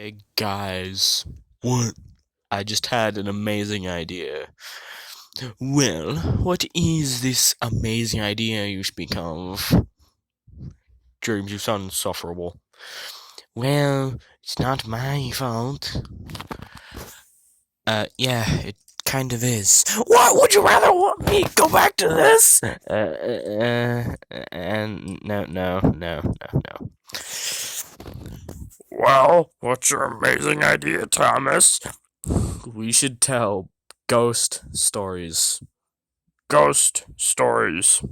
Hey guys, what? I just had an amazing idea. Well, what is this amazing idea you speak of? James, you sound insufferable. Well, it's not my fault. Yeah, it kind of is. What? Would you rather want me go back to this? And no. Well, what's your amazing idea, Thomas? We should tell ghost stories. Ghost stories.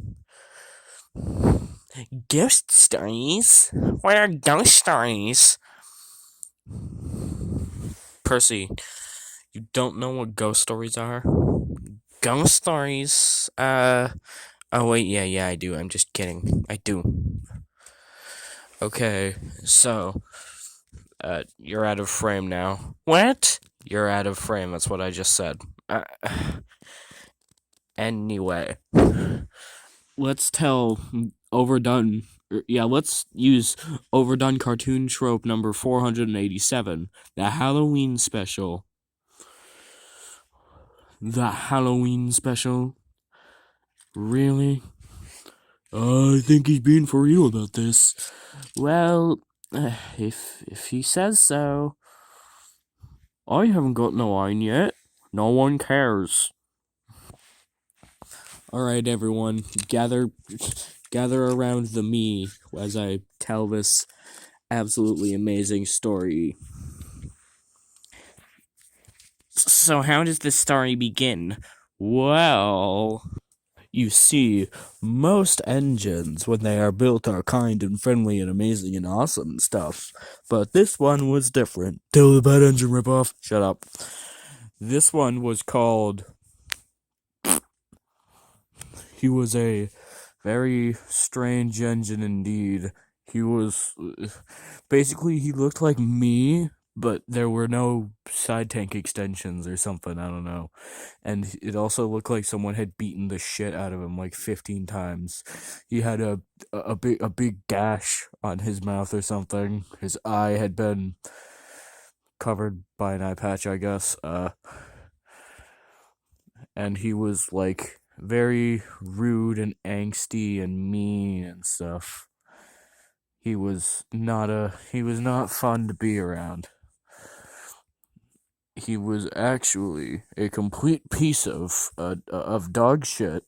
Ghost stories? What are ghost stories? Percy, you don't know what ghost stories are? Ghost stories? Oh wait, yeah, I do. I'm just kidding. I do. Okay, so, you're out of frame now. What? You're out of frame, that's what I just said. Anyway. Let's tell overdone. Let's use overdone cartoon trope number 487, the Halloween special. The Halloween special? Really? I think he's being for real about this. Well, if he says so. I haven't got no line yet. No one cares. Alright, everyone, gather around the me as I tell this absolutely amazing story. So how does this story begin? Well, you see, most engines, when they are built, are kind and friendly and amazing and awesome and stuff. But this one was different. Tell the bad engine ripoff. Shut up. This one was called... He was a very strange engine indeed. He was... Basically, he looked like me, but there were no side tank extensions or something, I don't know. And it also looked like someone had beaten the shit out of him like 15 times. He had a big gash on his mouth or something. His eye had been covered by an eye patch, I guess. And he was like very rude and angsty and mean and stuff. He was not fun to be around. He was actually a complete piece of dog shit,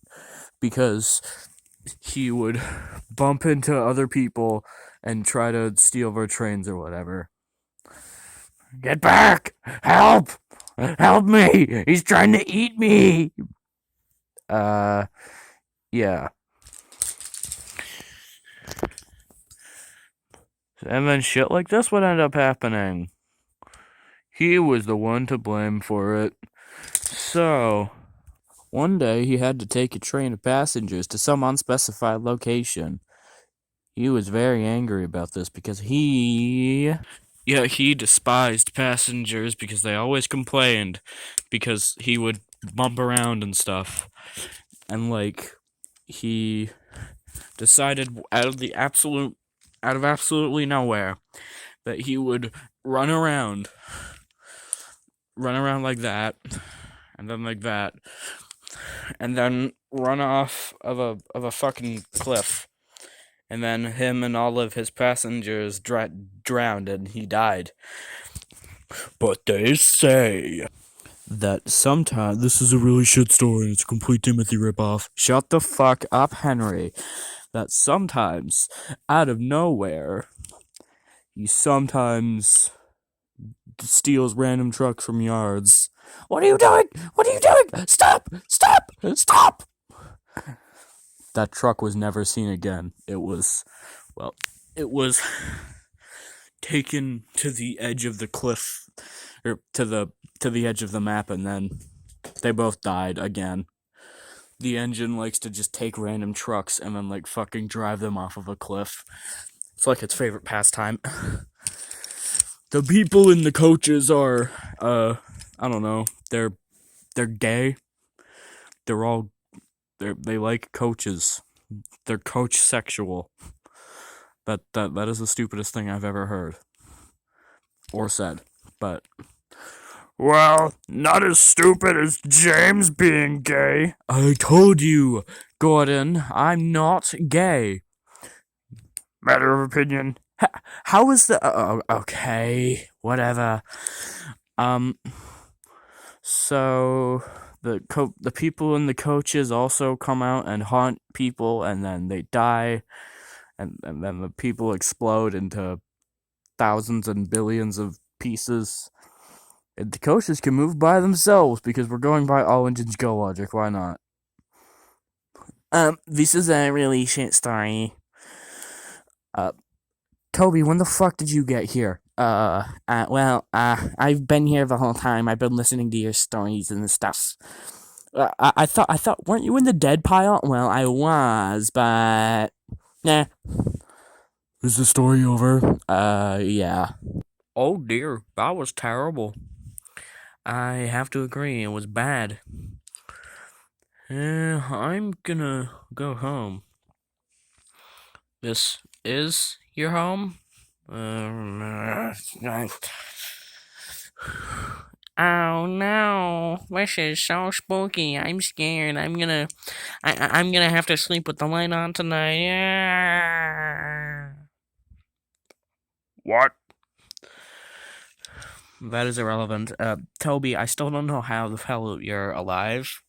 because he would bump into other people and try to steal their trains or whatever. Get back! Help! Help me! He's trying to eat me! Yeah. And then shit like this would end up happening. He was the one to blame for it. So, one day he had to take a train of passengers to some unspecified location. He was very angry about this because he despised passengers because they always complained because he would bump around and stuff. And like, he decided out of absolutely nowhere that he would run around like that, and then like that, and then run off of a fucking cliff, and then him and all of his passengers drowned and he died. But they say that sometimes this is a really shit story and it's a complete Timothy ripoff. Shut the fuck up, Henry. That sometimes, out of nowhere, he sometimes steals random trucks from yards. What are you doing? What are you doing? Stop! Stop! Stop! That truck was never seen again. It was taken to the edge of the cliff, or to the edge of the map, and then they both died again. The engine likes to just take random trucks and then like fucking drive them off of a cliff. It's like its favorite pastime. The people in the coaches are, I don't know, they're gay. They like coaches. They're coach sexual. That is the stupidest thing I've ever heard. or said. But Well, not as stupid as James being gay. I told you, Gordon, I'm not gay. Matter of opinion. How is the? Okay, whatever. Um. So the people and the coaches also come out and haunt people, and then they die, and then the people explode into thousands and billions of pieces. And the coaches can move by themselves because we're going by all engines go logic. Why not? This is a really shit story. Toby, when the fuck did you get here? I've been here the whole time. I've been listening to your stories and stuff. I thought, weren't you in the dead pile? Well, I was, but nah. Is the story over? Yeah. Oh dear, that was terrible. I have to agree, it was bad. I'm gonna go home. This is your home? Oh no, this is so spooky. I'm scared. I'm gonna have to sleep with the light on tonight. Yeah. What? That is irrelevant. Toby, I still don't know how the hell you're alive.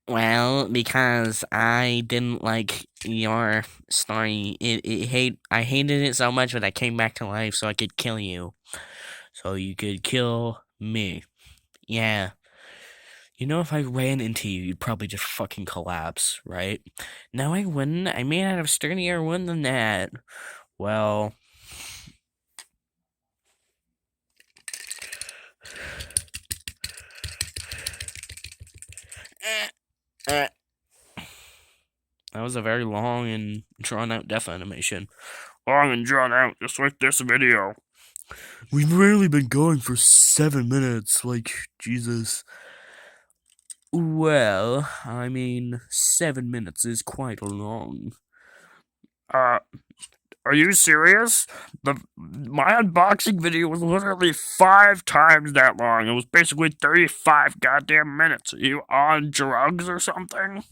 Well, because I didn't like your story. I hated it so much that I came back to life so I could kill you. So you could kill me. Yeah. You know, if I ran into you, you'd probably just fucking collapse, right? No, I wouldn't. I'm made out of sturdier wood than that. Well. That was a very long and drawn out death animation. Long and drawn out, just like this video. We've barely been going for 7 minutes, like, Jesus. Well, I mean, 7 minutes is quite long. Are you serious? My unboxing video was literally 5 times that long. It was basically 35 goddamn minutes. Are you on drugs or something?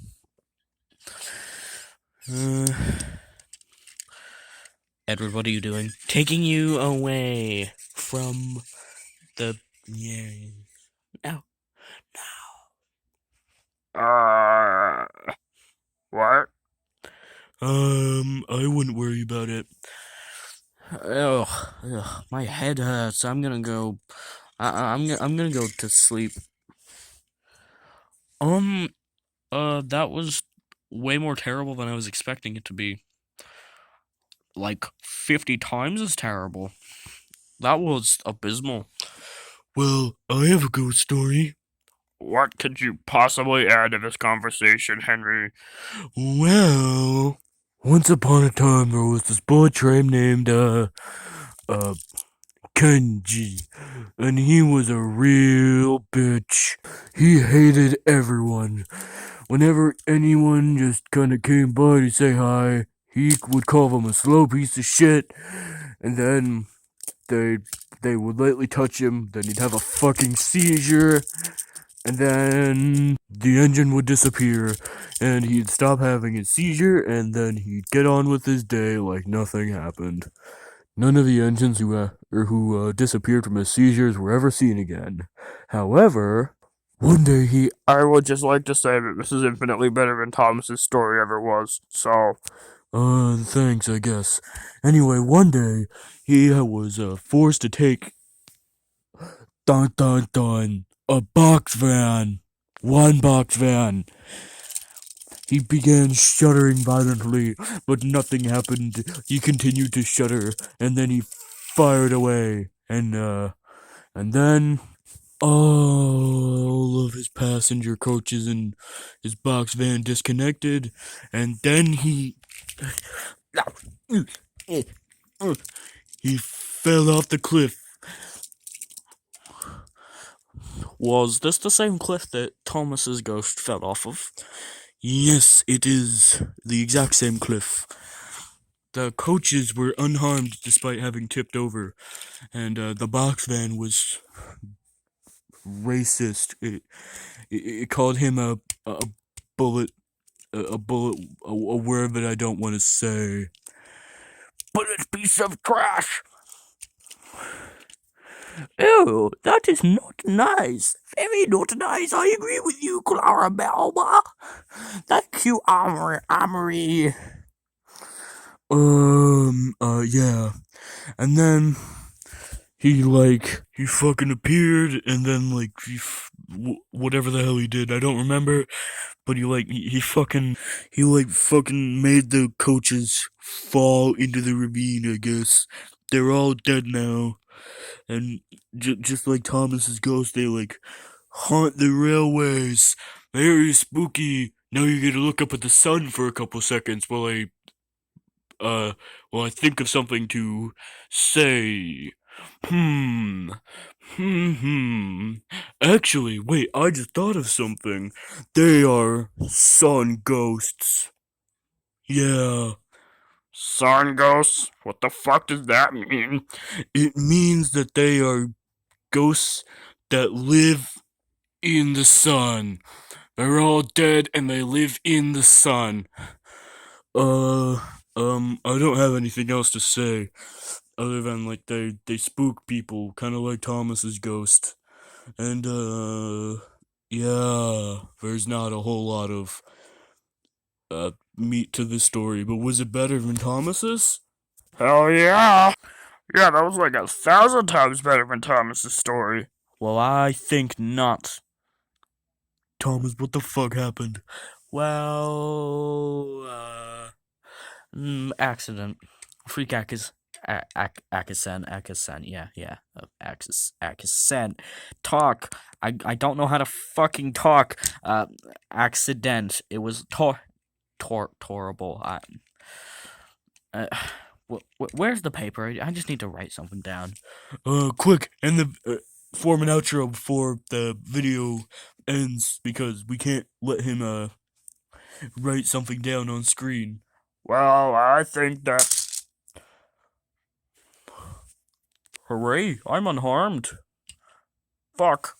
Edward, what are you doing? Taking you away from the... Yeah. No. What? I wouldn't worry about it. Ugh, my head hurts. I'm gonna go... I'm gonna go to sleep. That was way more terrible than I was expecting it to be. Like 50 times as terrible. That was abysmal. Well, I have a ghost story. What could you possibly add to this conversation, Henry? Well, once upon a time there was this boy train named Kenji, and he was a real bitch. He hated everyone. Whenever anyone just kinda came by to say hi, he would call them a slow piece of shit, and then they would lightly touch him, then he'd have a fucking seizure, and then the engine would disappear, and he'd stop having his seizure, and then he'd get on with his day like nothing happened. None of the engines who disappeared from his seizures were ever seen again. However, one day I would just like to say that this is infinitely better than Thomas's story ever was, so... thanks, I guess. Anyway, one day, he was forced to take... Dun dun dun! A box van! One box van! He began shuddering violently, but nothing happened. He continued to shudder, and then he fired away, and then all of his passenger coaches and his box van disconnected, and then he fell off the cliff. Was this the same cliff that Thomas's ghost fell off of? Yes, it is the exact same cliff. the coaches were unharmed despite having tipped over, and the box van was racist. It called him a bullet, a bullet, a word that I don't want to say. Bullet piece of trash. Oh, that is not nice. Very not nice. I agree with you, Clara Belma. Thank you, Amory. Yeah. And then he fucking appeared, and then whatever the hell he did, I don't remember. But he fucking made the coaches fall into the ravine. I guess they're all dead now, and just like Thomas's ghost, they haunt the railways. Very spooky. Now you gotta look up at the sun for a couple seconds uh, while I think of something to say. Hmm. Hmm. Actually, wait, I just thought of something. They are sun ghosts. Yeah. Sun ghosts? What the fuck does that mean? It means that they are ghosts that live in the sun. They're all dead and they live in the sun. I don't have anything else to say other than they spook people, kind of like Thomas's ghost. And yeah, there's not a whole lot of meat to this story, but was it better than Thomas's? Hell yeah. Yeah, that was like 1,000 times better than Thomas's story. Well, I think not. Thomas, what the fuck happened? Well, accident. Freak accent, yeah. Accent. Talk. I don't know how to fucking talk. Accident. It was horrible. Uh, where's the paper? I just need to write something down. Quick, and the form an outro before the video ends because we can't let him write something down on screen. Well, I think that. Hooray! I'm unharmed. Fuck.